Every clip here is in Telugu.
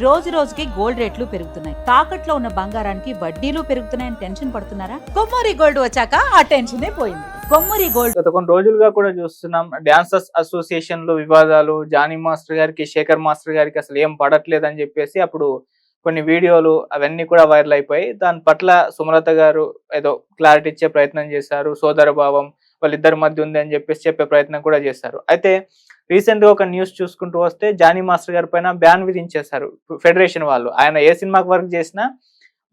రోజు రోజుకి గోల్డ్ రేట్లు పెరుగుతున్నాయి. తాకట్లో ఉన్న బంగారానికి వడ్డీలు పెరుగుతున్నాయని టెన్షన్ పడుతున్నారా? కొమ్మూరి గోల్డ్ వచ్చాక ఆ టెన్షనే పోయింది. కొమ్మూరి గోల్డ్. గత కొన్ని రోజులుగా కూడా చూస్తున్నాం డాన్సర్స్ అసోసియేషన్ లో వివాదాలు. జానీ మాస్టర్ గారికి, శేఖర్ మాస్టర్ గారికి అసలు ఏం పడట్లేదు అని చెప్పేసి అప్పుడు కొన్ని వీడియోలు అవన్నీ కూడా వైరల్ అయిపోయి, దాని పట్ల సుమలత గారు ఏదో క్లారిటీ ఇచ్చే ప్రయత్నం చేశారు. సోదర భావం వాళ్ళిద్దరి మధ్య ఉంది అని చెప్పేసి చెప్పే ప్రయత్నం కూడా చేశారు. అయితే రీసెంట్ గా ఒక న్యూస్ చూసుకుంటూ వస్తే జానీ మాస్టర్ గారి పైన బ్యాన్ విధించేశారు ఫెడరేషన్ వాళ్ళు. ఆయన ఏ సినిమాకి వర్క్ చేసినా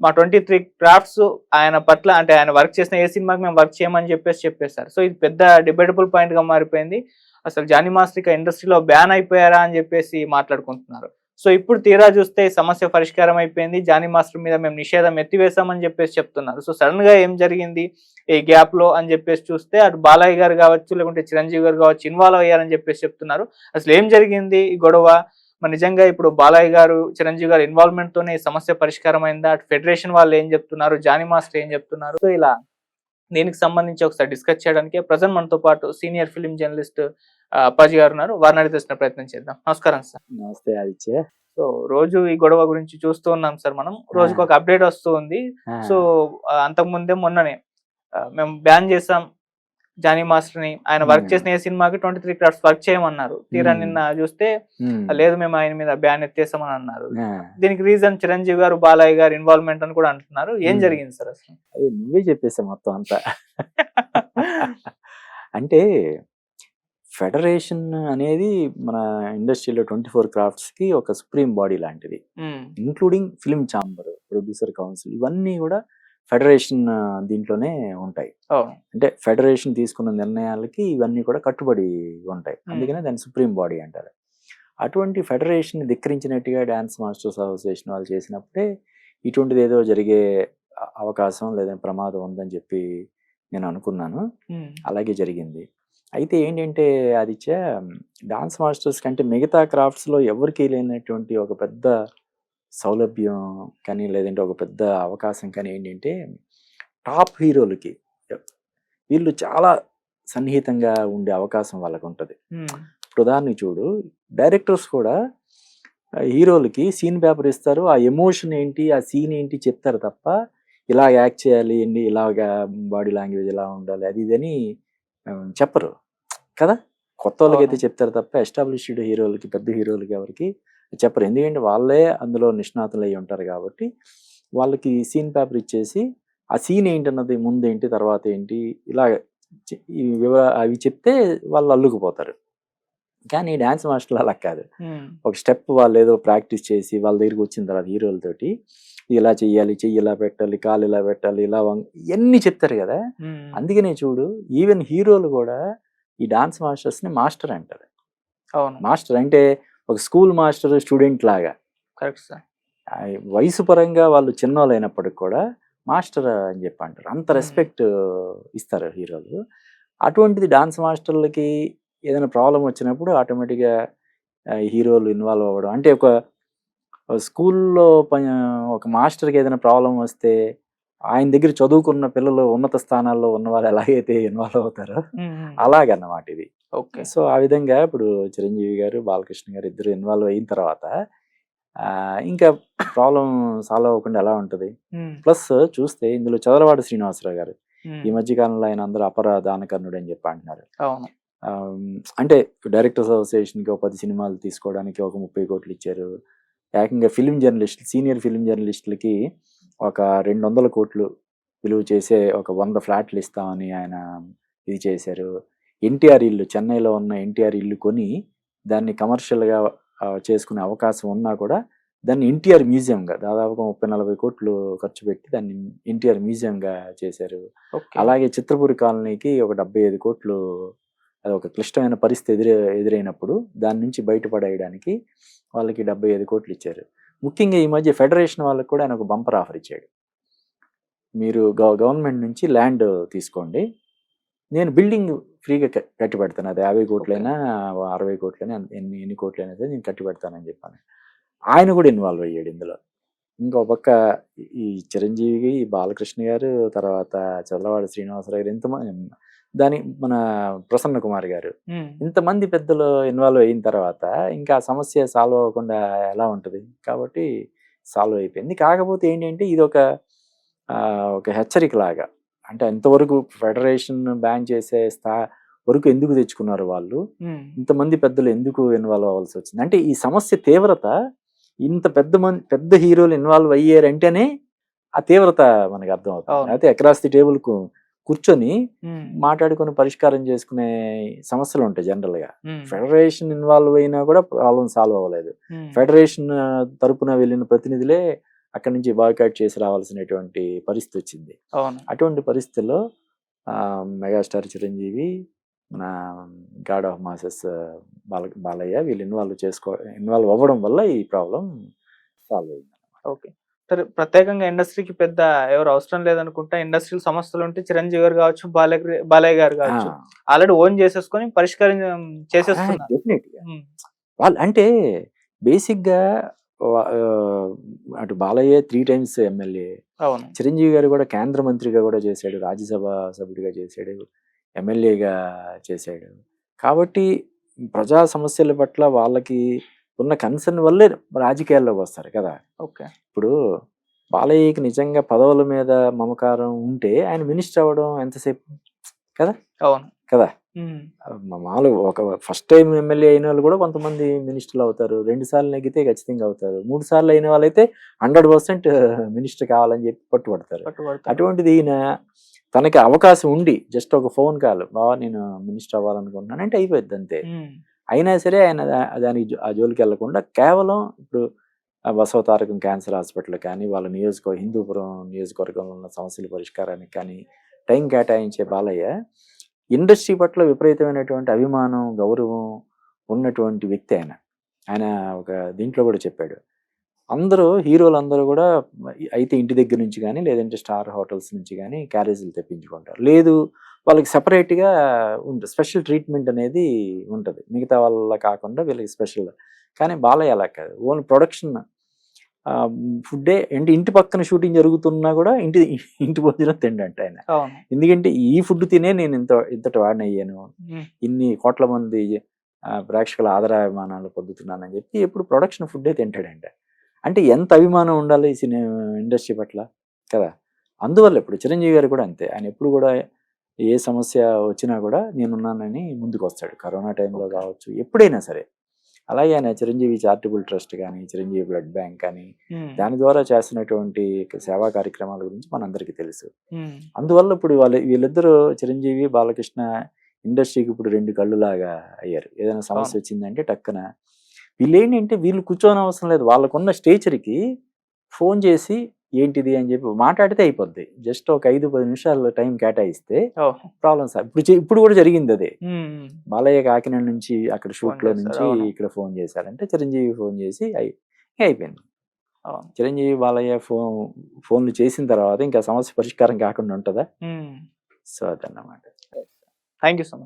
మా 23 క్రాఫ్ట్స్ ఆయన పట్ల, అంటే ఆయన వర్క్ చేసిన ఏ సినిమాకి మేము వర్క్ చేయమని చెప్పేశారు. సో ఇది పెద్ద డిబేటబుల్ పాయింట్ గా మారిపోయింది. అసలు జానీ మాస్టర్ ఇక ఇండస్ట్రీలో బ్యాన్ అయిపోయారా అని చెప్పేసి మాట్లాడుకుంటున్నారు. సో ఇప్పుడు తీరా చూస్తే ఈ సమస్య పరిష్కారం అయిపోయింది. జానీ మాస్టర్ మీద మేము నిషేధం ఎత్తివేశామని చెప్పేసి చెప్తున్నారు. సో సడన్ గా ఏం జరిగింది ఈ గ్యాప్ లో అని చెప్పేసి చూస్తే అటు బాలయ్య గారు కావచ్చు, లేకుంటే చిరంజీవి గారు కావచ్చు ఇన్వాల్వ్ అయ్యారని చెప్పేసి చెప్తున్నారు. అసలు ఏం జరిగింది ఈ గొడవ? మరి నిజంగా ఇప్పుడు బాలయ్య గారు, చిరంజీవి గారు ఇన్వాల్వ్మెంట్ తోనే ఈ సమస్య పరిష్కారం అయిందా? అటు ఫెడరేషన్ వాళ్ళు ఏం చెప్తున్నారు, జానీ మాస్టర్ ఏం చెప్తున్నారు? సో ఇలా దీనికి సంబంధించి ఒకసారి డిస్కస్ చేయడానికి ప్రజెంట్ మనతో పాటు సీనియర్ ఫిలిం జర్నలిస్ట్ అప్పాజీ గారు ఉన్నారు. వారిని అడిగి తెలిసిన ప్రయత్నం చేద్దాం. నమస్కారం సార్. నమస్తే ఆదిత్య. సో రోజు ఈ గొడవ గురించి చూస్తూ ఉన్నాం సార్. మనం రోజుకి ఒక అప్డేట్ వస్తూ ఉంది. సో అంతకు ముందే మొన్ననే మేము బ్యాన్ చేసాం జానీ మాస్టర్ ని. ఆయన వర్క్ చేసిన ఏ సినిమాకి 23 క్రాఫ్ట్స్ వర్క్ చేయమన్నారు. తీరా నిన్న చూస్తే లేదు మేము ఆయన మీద బ్యాన్ ఎత్తేసామని అన్నారు. దీనికి రీజన్ చిరంజీవి గారు, బాలయ్య గారు ఇన్వాల్వ్మెంట్ అని కూడా అంటున్నారు. ఏం జరిగింది సార్ అసలు? అది నువ్వే చెప్పేసావు మొత్తం అంతా. అంటే ఫెడరేషన్ అనేది మన ఇండస్ట్రీలో 24 క్రాఫ్ట్స్ కి ఒక సుప్రీం బాడీ లాంటిది, including film chamber, producer council, ఇవన్నీ కూడా ఫెడరేషన్ దీంట్లోనే ఉంటాయి. అంటే ఫెడరేషన్ తీసుకున్న నిర్ణయాలకి ఇవన్నీ కూడా కట్టుబడి ఉంటాయి. అందుకనే దాన్ని సుప్రీం బాడీ అంటారు. అటువంటి ఫెడరేషన్ ధిక్కరించినట్టుగా డాన్స్ మాస్టర్స్ అసోసియేషన్ వాళ్ళు చేసినప్పుడే ఇటువంటిది ఏదో జరిగే అవకాశం లేదా ప్రమాదం ఉందని చెప్పి నేను అనుకున్నాను. అలాగే జరిగింది. అయితే ఏంటంటే ఆదిత్య, డాన్స్ మాస్టర్స్ కంటే మిగతా క్రాఫ్ట్స్లో ఎవరికి లేనటువంటి ఒక పెద్ద సౌలభ్యం కానీ, లేదంటే ఒక పెద్ద అవకాశం కానీ ఏంటంటే టాప్ హీరోలకి వీళ్ళు చాలా సన్నిహితంగా ఉండే అవకాశం వాళ్ళకు ఉంటుంది. ఇప్పుడు ఉదాహరణకి చూడు, డైరెక్టర్స్ కూడా హీరోలకి సీన్ పేపర్ ఇస్తారు. ఆ ఎమోషన్ ఏంటి, ఆ సీన్ ఏంటి చెప్తారు తప్ప ఇలా యాక్ట్ చేయాలి, ఇలాగా బాడీ లాంగ్వేజ్ ఇలా ఉండాలి, అది ఇదని చెప్పరు కదా. కొత్త వాళ్ళకి అయితే చెప్తారు తప్ప ఎస్టాబ్లిష్డ్ హీరోలకి, పెద్ద హీరోలకి ఎవరికి చెప్పరు. ఎందుకంటే వాళ్ళే అందులో నిష్ణాతులు అయి ఉంటారు కాబట్టి వాళ్ళకి సీన్ పేపర్ ఇచ్చేసి ఆ సీన్ ఏంటన్నది ముందేంటి తర్వాత ఏంటి ఇలా అవి చెప్తే వాళ్ళు అల్లుకుపోతారు. కానీ డ్యాన్స్ మాస్టర్లు అలా కాదు. ఒక స్టెప్ వాళ్ళు ఏదో ప్రాక్టీస్ చేసి వాళ్ళ దగ్గరికి వచ్చిన తర్వాత హీరోలతోటి ఇలా చెయ్యాలి, చెయ్యి ఇలా పెట్టాలి, కాలు ఇలా పెట్టాలి, ఇలా ఇవన్నీ చెప్తారు కదా. అందుకనే చూడు, ఈవెన్ హీరోలు కూడా ఈ డాన్స్ మాస్టర్స్ ని మాస్టర్ అంటారు. మాస్టర్ అంటే ఒక స్కూల్ మాస్టర్ స్టూడెంట్ లాగా. Correct sir. వయసు పరంగా వాళ్ళు చిన్నోళ్ళు అయినప్పటికి కూడా మాస్టర్ అని చెప్పి అంటారు. అంత రెస్పెక్ట్ ఇస్తారు హీరోలు. అటువంటిది డాన్స్ మాస్టర్లకి ఏదైనా ప్రాబ్లం వచ్చినప్పుడు ఆటోమేటిక్గా హీరోలు ఇన్వాల్వ్ అవ్వడం. అంటే ఒక స్కూల్లో ఒక మాస్టర్కి ఏదైనా ప్రాబ్లం వస్తే ఆయన దగ్గర చదువుకున్న పిల్లలు ఉన్నత స్థానాల్లో ఉన్న వాళ్ళు ఎలాగైతే ఇన్వాల్వ్ అవుతారో అలాగన్నమాట ఇది. ఓకే. సో ఆ విధంగా ఇప్పుడు చిరంజీవి గారు, బాలకృష్ణ గారు ఇద్దరు ఇన్వాల్వ్ అయిన తర్వాత ఇంకా ప్రాబ్లం సాల్వ్ అవ్వకుండా ఎలా ఉంటుంది. ప్లస్ చూస్తే ఇందులో చదలవాడ శ్రీనివాసరావు గారు ఈ మధ్య కాలంలో ఆయన అందరూ అపర దానకర్ణుడు అని చెప్పి అంటున్నారు. అంటే డైరెక్టర్స్ అసోసియేషన్కి ఒక 10 సినిమాలు తీసుకోవడానికి ఒక 30 కోట్లు ఇచ్చారు. ఏకంగా ఫిలిం జర్నలిస్ట్, సీనియర్ ఫిలిం జర్నలిస్టులకి ఒక 200 కోట్లు విలువ చేసే ఒక 100 ఫ్లాట్లు ఇస్తామని ఆయన ఇది చేశారు. ఎన్టీఆర్ ఇల్లు, చెన్నైలో ఉన్న ఎన్టీఆర్ ఇల్లు కొని దాన్ని కమర్షియల్గా చేసుకునే అవకాశం ఉన్నా కూడా దాన్ని ఎన్టీఆర్ మ్యూజియంగా దాదాపుగా 30-40 కోట్లు ఖర్చు పెట్టి దాన్ని ఎన్టీఆర్ మ్యూజియంగా చేశారు. అలాగే చిత్రపూరి కాలనీకి ఒక 75 కోట్లు, అది ఒక క్లిష్టమైన పరిస్థితి ఎదురైనప్పుడు దాని నుంచి బయటపడేయడానికి వాళ్ళకి 75 కోట్లు ఇచ్చారు. ముఖ్యంగా ఈ మధ్య ఫెడరేషన్ వాళ్ళకి కూడా ఆయన ఒక బంపర్ ఆఫర్ ఇచ్చాడు. మీరు గవర్నమెంట్ నుంచి ల్యాండ్ తీసుకోండి, నేను బిల్డింగ్ ఫ్రీగా కట్టి పెడతాను. అది 50 కోట్లైనా 60 కోట్లైనా ఎన్ని కోట్లైనా నేను కట్టి పెడతానని చెప్పాను. ఆయన కూడా ఇన్వాల్వ్ అయ్యాడు ఇందులో. ఇంకో పక్క ఈ చిరంజీవి, బాలకృష్ణ గారు, తర్వాత చదలవాడ శ్రీనివాసరావు గారు, దాని మన ప్రసన్న కుమార్ గారు ఉమ్, ఇంతమంది పెద్దలు ఇన్వాల్వ్ అయిన తర్వాత ఇంకా ఆ సమస్య సాల్వ్ అవ్వకుండా ఎలా ఉంటుంది? కాబట్టి సాల్వ్ అయిపోయింది. కాకపోతే ఏంటంటే ఇది ఒక హెచ్చరిక లాగా. అంటే ఎంతవరకు ఫెడరేషన్ బ్యాన్ చేసే వరకు ఎందుకు తెచ్చుకున్నారు వాళ్ళు? ఉమ్, ఇంతమంది పెద్దలు ఎందుకు ఇన్వాల్వ్ అవ్వాల్సి వచ్చింది? అంటే ఈ సమస్య తీవ్రత ఇంత పెద్ద హీరోలు ఇన్వాల్వ్ అయ్యారంటేనే ఆ తీవ్రత మనకు అర్థమవుతుంది. అవును. అయితే అక్రాస్ ది టేబుల్ కూర్చొని ఉమ్, మాట్లాడుకొని పరిష్కారం చేసుకునే సమస్యలు ఉంటాయి జనరల్‌గా. ఉమ్, ఫెడరేషన్ ఇన్వాల్వ్ అయినా కూడా ప్రాబ్లమ్ సాల్వ్ అవ్వలేదు. ఉమ్, ఫెడరేషన్ తరపున వెళ్ళిన ప్రతినిధులే అక్కడి నుంచి బాయ్‌కాట్ చేసి రావాల్సినటువంటి పరిస్థితి వచ్చింది. అవును. అటువంటి పరిస్థితుల్లో మెగాస్టార్ చిరంజీవి, మన గాడ్ ఆఫ్ మాసెస్ బాలయ్య వీళ్ళు ఇన్వాల్వ్ అవ్వడం వల్ల ఈ ప్రాబ్లమ్ సాల్వ్ అయింది. ఓకే. సరే, ప్రత్యేకంగా ఇండస్ట్రీకి పెద్ద ఎవరు అవసరం లేదనుకుంటా. ఇండస్ట్రియల్ సమస్యలు ఉంటే చిరంజీవి గారు కావచ్చు, బాలయ్య గారు కావచ్చు, ఆల్రెడీ ఓన్ చేసేసుకొని పరిష్కారం చేసేస్తున్నారు. డెఫినెట్‌గా. ఉమ్, వాళ్ళు అంటే బేసిక్‌గా అటు బాలయ్య 3 టైమ్స్ ఎమ్మెల్యే. అవును. చిరంజీవి గారు కూడా కేంద్ర మంత్రిగా కూడా చేశాడు. రాజ్యసభ సభ్యుడిగా చేశాడు. ఎమ్మెల్యేగా చేశాడు. కాబట్టి ప్రజా సమస్యల పట్ల వాళ్ళకి ఉన్న కన్సర్న్ వల్లే రాజకీయాల్లోకి వస్తారు కదా! ఓకే. ఇప్పుడు బాలయ్యకి నిజంగా పదవుల మీద మమకారం ఉంటే ఆయన మినిస్టర్ అవ్వడం ఎంతసేపు కదా! అవును. కదా! ఉమ్, మామూలుగా ఒక ఫస్ట్ టైం ఎమ్మెల్యే అయిన వాళ్ళు కూడా కొంతమంది మినిస్టర్లు అవుతారు. 2 సార్లు నెగ్గితే ఖచ్చితంగా అవుతారు. 3 సార్లు అయిన వాళ్ళైతే 100% మినిస్టర్ కావాలని చెప్పి పట్టుబడతారు. పట్టుబడతారు. అటువంటిది ఈయన తనకి అవకాశం ఉండి జస్ట్ ఒక ఫోన్ కాల్, బావ నేను మినిస్టర్ అవ్వాలనుకుంటున్నాను అంటే అయిపోద్ది అంతే. ఉమ్, అయినా సరే ఆయన దానికి ఆ జోలికి వెళ్లకుండా కేవలం ఇప్పుడు బసవతారకం క్యాన్సర్ హాస్పిటల్ కానీ, వాళ్ళ హిందూపురం నియోజకవర్గంలో ఉన్న సమస్యల పరిష్కారానికి కానీ టైం కేటాయించే బాలయ్య ఇండస్ట్రీ పట్ల విపరీతమైనటువంటి అభిమానం, గౌరవం ఉన్నటువంటి వ్యక్తి ఆయన. ఆయన ఒక దీంట్లో కూడా చెప్పాడు. హీరోలందరూ కూడా అయితే ఇంటి దగ్గర నుంచి గానీ, లేదంటే స్టార్ హోటల్స్ నుంచి గానీ క్యారేజీలు తెప్పించుకుంటారు. లేదు వాళ్ళకి సెపరేట్‌గా స్పెషల్ ట్రీట్మెంట్ అనేది ఉంటది. మిగతా వాళ్ళలా కాకుండా వీళ్ళకి స్పెషల్. కానీ బాలయ్య అలా కాదు. ఓన్లీ ప్రొడక్షన్ ఫుడ్డే ఇంటి పక్కన షూటింగ్ జరుగుతున్నా కూడా ఇంటి భోజనం తిండంట ఆయన. అవును. ఎందుకంటే ఈ ఫుడ్ తినే నేను ఇంతటి వాడినయ్యాను. ఉమ్, ఇన్ని కోట్ల మంది ప్రేక్షకుల ఆదరాభిమానాలు పొందుతున్నానని చెప్పి ఎప్పుడు ప్రొడక్షన్ ఫుడ్డే తింటాడంట. అంటే ఎంత అభిమానం ఉండాలి ఈ ఇండస్ట్రీ పట్ల కదా! అందువల్ల ఇప్పుడు చిరంజీవి గారు కూడా అంతే. ఆయన ఎప్పుడు కూడా ఏ సమస్య వచ్చినా కూడా నేనున్నానని ముందుకొస్తాడు. కరోనా టైంలో కావచ్చు, ఎప్పుడైనా సరే. అలాగే ఆయన చిరంజీవి చారిటబుల్ ట్రస్ట్ కానీ, చిరంజీవి బ్లడ్ బ్యాంక్ కానీ, ఉమ్, దాని ద్వారా చేస్తున్నటువంటి సేవా కార్యక్రమాల గురించి మనందరికీ తెలుసు. ఉమ్, అందువల్ల ఇప్పుడు వీళ్ళిద్దరూ చిరంజీవి, బాలకృష్ణ ఇండస్ట్రీకి ఇప్పుడు 2 కళ్ళులాగా అయ్యారు. ఏదైనా సమస్య వచ్చిందంటే టక్కున వీళ్ళేంటంటే వీళ్ళు కూర్చోనవసరం లేదు. వాళ్ళకున్న స్టేచర్‌కి ఫోన్ చేసి ఏంటిది అని చెప్పి మాట్లాడితే అయిపోద్ది. జస్ట్ ఒక 5-10 నిమిషాలు టైం కేటాయిస్తే ఓహ్, ప్రాబ్లమ్ సాల్వ్. ఇప్పుడు కూడా జరిగింది అదే. ఉమ్, బాలయ్య కాకినాడ నుంచి అక్కడ షూట్‌లో చేశారు. నుంచి అవును. ఇక్కడ ఫోన్ చేశారంటే చిరంజీవి ఫోన్ చేసి అయిపోయింది. అవును. చిరంజీవి, బాలయ్య ఫోన్‌లు చేసిన తర్వాత ఇంకా సమస్య పరిష్కారం కాకుండా ఉంటదా? ఉమ్. సో, అదన్నమాట. Thank you so much.